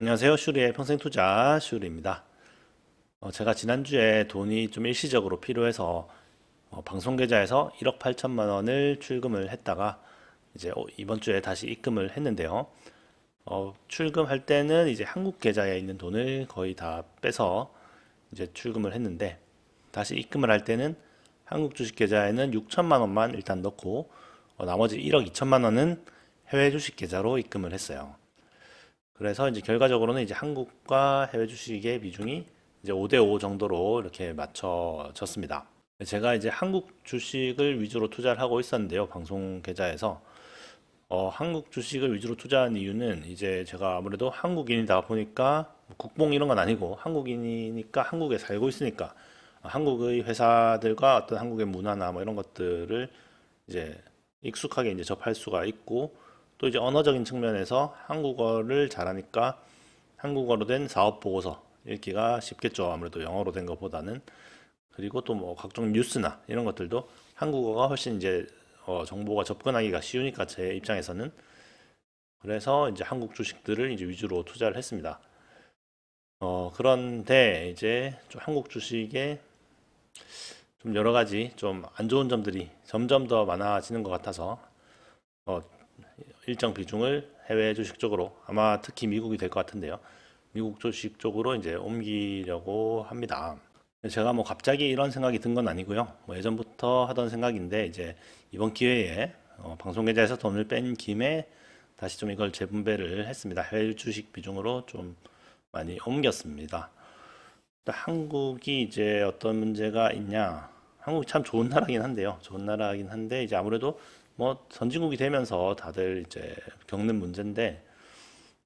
안녕하세요. 슈리의 평생투자 슈리입니다. 제가 지난주에 돈이 좀 일시적으로 필요해서 방송 계좌에서 1억 8천만 원을 출금을 했다가 이제 이번 주에 다시 입금을 했는데요. 출금할 때는 이제 한국 계좌에 있는 돈을 거의 다 빼서 이제 출금을 했는데 다시 입금을 할 때는 한국 주식 계좌에는 6천만 원만 일단 넣고 나머지 1억 2천만 원은 해외 주식 계좌로 입금을 했어요. 그래서 이제 결과적으로는 이제 한국과 해외 주식의 비중이 이제 5대5 정도로 이렇게 맞춰졌습니다. 제가 이제 한국 주식을 위주로 투자를 하고 있었는데요. 방송 계좌에서. 한국 주식을 위주로 투자한 이유는 이제 제가 아무래도 한국인이다 보니까 뭐 국뽕 이런 건 아니고 한국인이니까 한국에 살고 있으니까 한국의 회사들과 어떤 한국의 문화나 뭐 이런 것들을 이제 익숙하게 이제 접할 수가 있고 또 이제 언어적인 측면에서 한국어를 잘하니까 한국어로 된 사업 보고서 읽기가 쉽겠죠. 아무래도 영어로 된 것보다는. 그리고 또 뭐 각종 뉴스나 이런 것들도 한국어가 훨씬 이제 정보가 접근하기가 쉬우니까 제 입장에서는 그래서 이제 한국 주식들을 이제 위주로 투자를 했습니다. 그런데 이제 좀 한국 주식에 좀 여러 가지 좀 안 좋은 점들이 점점 더 많아지는 것 같아서 어, 일정 비중을 해외 주식 쪽으로 아마 특히 미국이 될 것 같은데요. 미국 주식 쪽으로 이제 옮기려고 합니다. 제가 뭐 갑자기 이런 생각이 든 건 아니고요. 뭐 예전부터 하던 생각인데 이제 이번 기회에 방송 계좌에서 돈을 뺀 김에 다시 좀 이걸 재분배를 했습니다. 해외 주식 비중으로 좀 많이 옮겼습니다. 한국이 이제 어떤 문제가 있냐? 한국이 참 좋은 나라긴 한데요. 좋은 나라긴 한데 이제 아무래도 뭐 선진국이 되면서 다들 이제 겪는 문제인데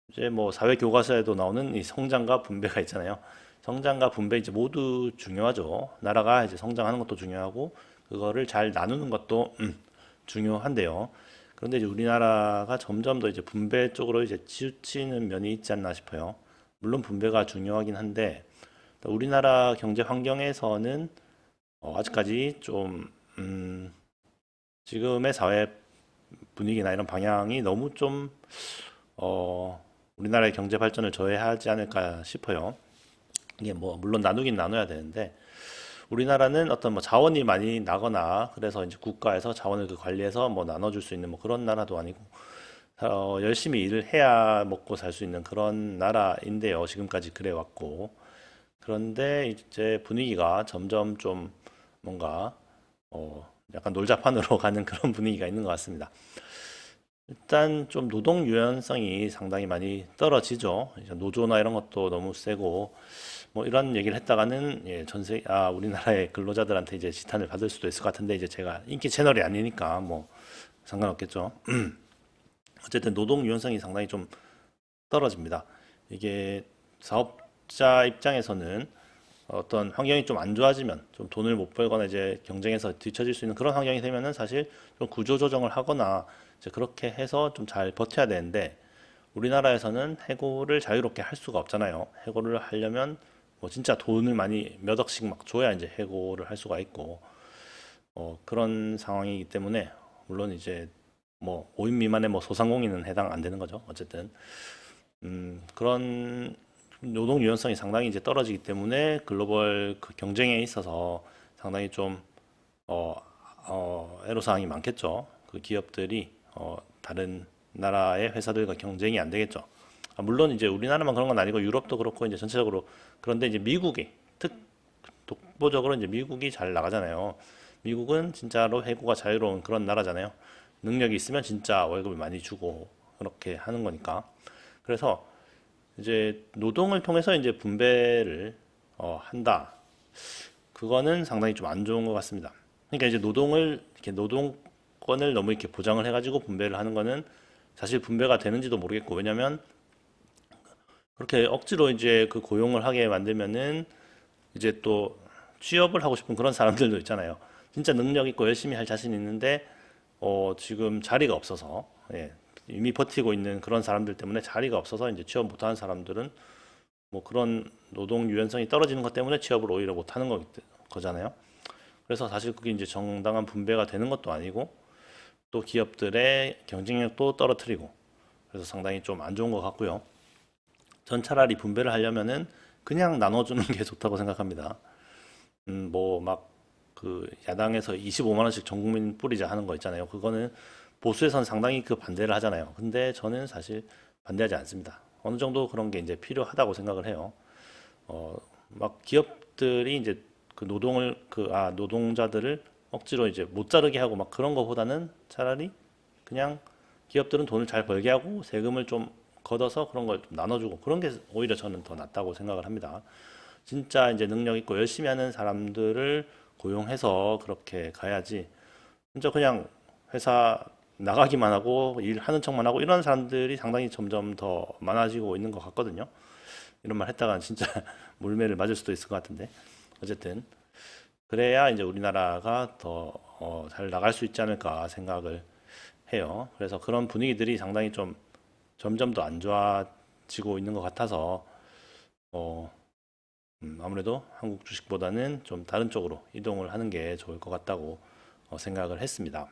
이제 뭐 사회 교과서에도 나오는 이 성장과 분배가 있잖아요. 성장과 분배 이제 모두 중요하죠. 나라가 이제 성장하는 것도 중요하고 그거를 잘 나누는 것도 중요한데요. 그런데 이제 우리나라가 점점 더 이제 분배 쪽으로 이제 치우치는 면이 있지 않나 싶어요. 물론 분배가 중요하긴 한데 우리나라 경제 환경에서는 아직까지 좀 지금의 사회 분위기나 이런 방향이 너무 좀 우리나라의 경제 발전을 저해하지 않을까 싶어요. 이게 뭐 물론 나누긴 나눠야 되는데 우리나라는 어떤 뭐 자원이 많이 나거나 그래서 이제 국가에서 자원을 그 관리해서 뭐 나눠줄 수 있는 뭐 그런 나라도 아니고 열심히 일을 해야 먹고 살 수 있는 그런 나라인데요. 지금까지 그래 왔고 그런데 이제 분위기가 점점 좀 뭔가 약간 놀자판으로 가는 그런 분위기가 있는 것 같습니다. 일단 좀 노동 유연성이 상당히 많이 떨어지죠. 이제 노조나 이런 것도 너무 세고 뭐 이런 얘기를 했다가는 예, 우리나라의 근로자들한테 이제 지탄을 받을 수도 있을 것 같은데 이제 제가 인기 채널이 아니니까 뭐 상관없겠죠. 어쨌든 노동 유연성이 상당히 좀 떨어집니다. 이게 사업자 입장에서는 어떤 환경이 좀 안 좋아지면 좀 돈을 못 벌거나 이제 경쟁에서 뒤처질 수 있는 그런 환경이 되면은 사실 좀 구조 조정을 하거나 이제 그렇게 해서 좀 잘 버텨야 되는데 우리나라에서는 해고를 자유롭게 할 수가 없잖아요. 해고를 하려면 뭐 진짜 돈을 많이 몇 억씩 막 줘야 이제 해고를 할 수가 있고 그런 상황이기 때문에 물론 이제 뭐 5인 미만의 뭐 소상공인은 해당 안 되는 거죠. 어쨌든 그런 노동 유연성이 상당히 이제 떨어지기 때문에 글로벌 그 경쟁에 있어서 상당히 좀 어, 애로사항이 많겠죠. 그 기업들이 다른 나라의 회사들과 경쟁이 안 되겠죠. 물론 이제 우리나라만 그런 건 아니고 유럽도 그렇고 이제 전체적으로 그런데 이제 미국이 특 독보적으로 이제 미국이 잘 나가잖아요. 미국은 진짜로 해고가 자유로운 그런 나라잖아요. 능력이 있으면 진짜 월급을 많이 주고 그렇게 하는 거니까. 그래서 이제 노동을 통해서 이제 분배를 한다. 그거는 상당히 좀 안 좋은 것 같습니다. 그러니까 이제 노동을 이렇게 노동권을 너무 이렇게 보장을 해가지고 분배를 하는 거는 사실 분배가 되는지도 모르겠고 왜냐면 그렇게 억지로 이제 그 고용을 하게 만들면은 이제 또 취업을 하고 싶은 그런 사람들도 있잖아요. 진짜 능력 있고 열심히 할 자신 있는데 지금 자리가 없어서 예, 이미 버티고 있는 그런 사람들 때문에 자리가 없어서 이제 취업 못하는 사람들은 뭐 그런 노동 유연성이 떨어지는 것 때문에 취업을 오히려 못하는 거잖아요. 그래서 사실 그게 이제 정당한 분배가 되는 것도 아니고 또 기업들의 경쟁력도 떨어뜨리고 그래서 상당히 좀 안 좋은 것 같고요. 전 차라리 분배를 하려면은 그냥 나눠주는 게 좋다고 생각합니다. 뭐 막 그 야당에서 25만 원씩 전 국민 뿌리자 하는 거 있잖아요. 그거는 보수에선 상당히 그 반대를 하잖아요. 근데 저는 사실 반대하지 않습니다. 어느 정도 그런 게 이제 필요하다고 생각을 해요. 어, 막 기업들이 이제 그 노동자들을 억지로 이제 못 자르게 하고 막 그런 거보다는 차라리 그냥 기업들은 돈을 잘 벌게 하고 세금을 좀 걷어서 그런 걸 좀 나눠주고 그런 게 오히려 저는 더 낫다고 생각을 합니다. 진짜 이제 능력 있고 열심히 하는 사람들을 고용해서 그렇게 가야지. 진짜 그냥 회사 나가기만 하고 일하는 척만 하고 이런 사람들이 상당히 점점 더 많아지고 있는 것 같거든요. 이런 말 했다가 진짜 물매를 맞을 수도 있을 것 같은데 어쨌든 그래야 이제 우리나라가 더 잘 나갈 수 있지 않을까 생각을 해요. 그래서 그런 분위기들이 상당히 좀 점점 더 안 좋아지고 있는 것 같아서 어, 아무래도 한국 주식보다는 좀 다른 쪽으로 이동을 하는 게 좋을 것 같다고 생각을 했습니다.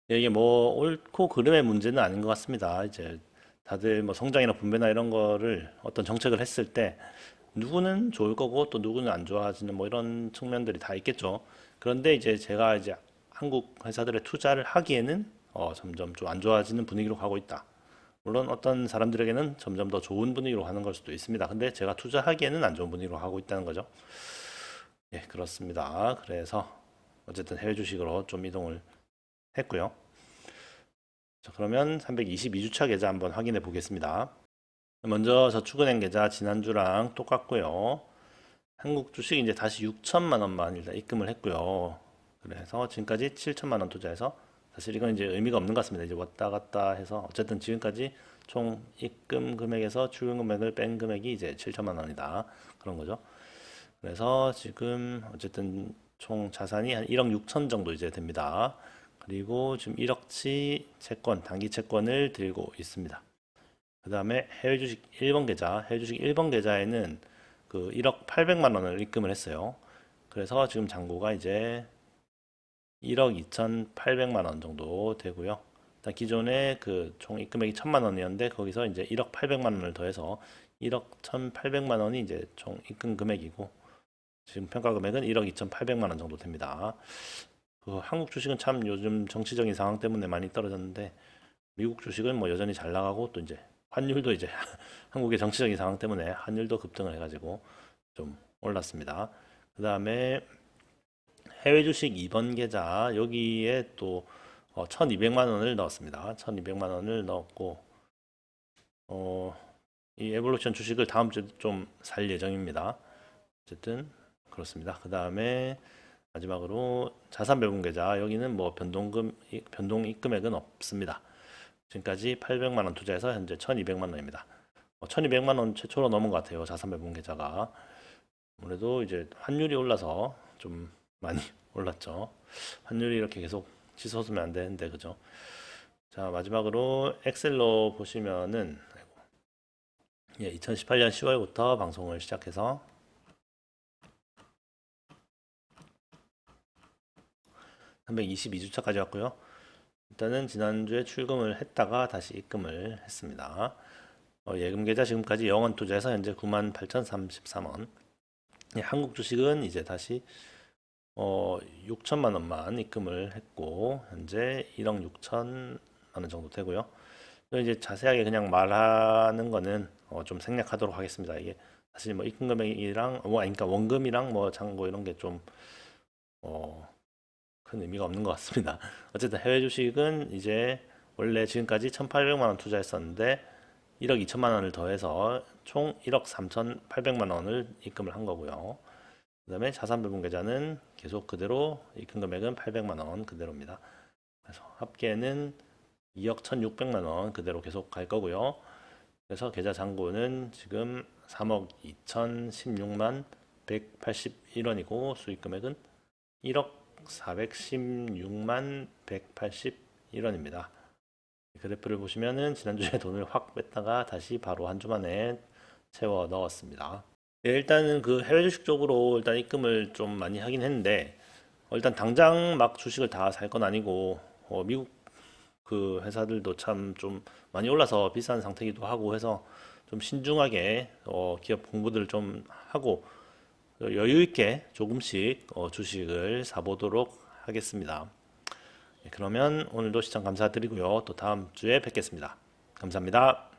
이게 뭐 옳고 그름의 문제는 아닌 것 같습니다. 이제 다들 뭐 성장이나 분배나 이런 거를 어떤 정책을 했을 때 누구는 좋을 거고 또 누구는 안 좋아지는 뭐 이런 측면들이 다 있겠죠. 그런데 이제 제가 이제 한국 회사들에 투자를 하기에는 점점 좀 안 좋아지는 분위기로 가고 있다. 물론 어떤 사람들에게는 점점 더 좋은 분위기로 가는 걸 수도 있습니다. 근데 제가 투자하기에는 안 좋은 분위기로 가고 있다는 거죠. 예, 그렇습니다. 그래서 어쨌든 해외 주식으로 좀 이동을 했고요. 자, 그러면 322주차 계좌 한번 확인해 보겠습니다. 먼저 저축은행 계좌 지난주랑 똑같고요. 한국 주식 이제 다시 6천만 원만 일단 입금을 했고요. 그래서 지금까지 7천만 원 투자해서 사실 이건 이제 의미가 없는 것 같습니다. 이제 왔다 갔다 해서 어쨌든 지금까지 총 입금 금액에서 출금 금액을 뺀 금액이 이제 7천만 원이다. 그런 거죠. 그래서 지금 어쨌든 총 자산이 한 1억 6천 정도 이제 됩니다. 그리고 지금 1억치 채권, 단기 채권을 들고 있습니다. 그 다음에 해외 주식 1번 계좌, 해외 주식 1번 계좌에는 그 1억 800만 원을 입금을 했어요. 그래서 지금 잔고가 이제 1억 2,800만 원 정도 되고요. 일단 기존에 그 총 입금액이 1,000만 원이었는데 거기서 이제 1억 800만 원을 더해서 1억 1,800만 원이 이제 총 입금 금액이고 지금 평가 금액은 1억 2,800만 원 정도 됩니다. 그 한국 주식은 참 요즘 정치적인 상황 때문에 많이 떨어졌는데 미국 주식은 뭐 여전히 잘 나가고 또 이제 환율도 이제 한국의 정치적인 상황 때문에 환율도 급등을 해가지고 좀 올랐습니다. 그 다음에 해외 주식 2번 계좌 여기에 또 1,200만 원을 넣었습니다. 1,200만 원을 넣었고 어, 이 에볼루션 주식을 다음 주에 좀 살 예정입니다. 어쨌든 그렇습니다. 그 다음에 마지막으로 자산 배분 계좌 여기는 뭐 변동 입금액은 없습니다. 지금까지 800만 원 투자해서 현재 1,200만 원입니다. 1,200만 원 최초로 넘은 것 같아요. 자산 배분 계좌가. 아무래도 이제 환율이 올라서 좀 많이 올랐죠. 환율이 이렇게 계속 치솟으면 안 되는데 그죠? 자, 마지막으로 엑셀로 보시면은 예, 2018년 10월부터 방송을 시작해서 322주차까지 왔고요. 일단은 지난주에 출금을 했다가 다시 입금을 했습니다. 예금 계좌 지금까지 영원 투자해서 현재 98,033원. 예, 한국 주식은 이제 다시 6천만 원만 입금을 했고 현재 1억 6천만 원 정도 되고요. 이제 자세하게 그냥 말하는 거는 좀 생략하도록 하겠습니다. 이게 사실 뭐 입금 금액이랑 그러니까 원금이랑 뭐 잔고 이런 게 좀 큰 의미가 없는 것 같습니다. 어쨌든 해외 주식은 이제 원래 지금까지 1,800만 원 투자했었는데 1억 2천만 원을 더해서 총 1억 3,800만 원을 입금을 한 거고요. 그다음에 자산 배분 계좌는 계속 그대로 입금 금액은 800만 원 그대로입니다. 그래서 합계는 2억 1,600만 원 그대로 계속 갈 거고요. 그래서 계좌 잔고는 지금 3억 2,016만 181원이고 수익 금액은 1억 416만 181원입니다. 그래프를 보시면은 지난주에 돈을 확 뺐다가 다시 바로 한 주 만에 채워 넣었습니다. 예, 일단은 그 해외 주식 쪽으로 일단 입금을 좀 많이 하긴 했는데 일단 당장 막 주식을 다 살 건 아니고 미국 그 회사들도 참 좀 많이 올라서 비싼 상태이기도 하고 해서 좀 신중하게 기업 공부들 좀 하고 여유 있게 조금씩 주식을 사보도록 하겠습니다. 네, 그러면 오늘도 시청 감사드리고요. 또 다음 주에 뵙겠습니다. 감사합니다.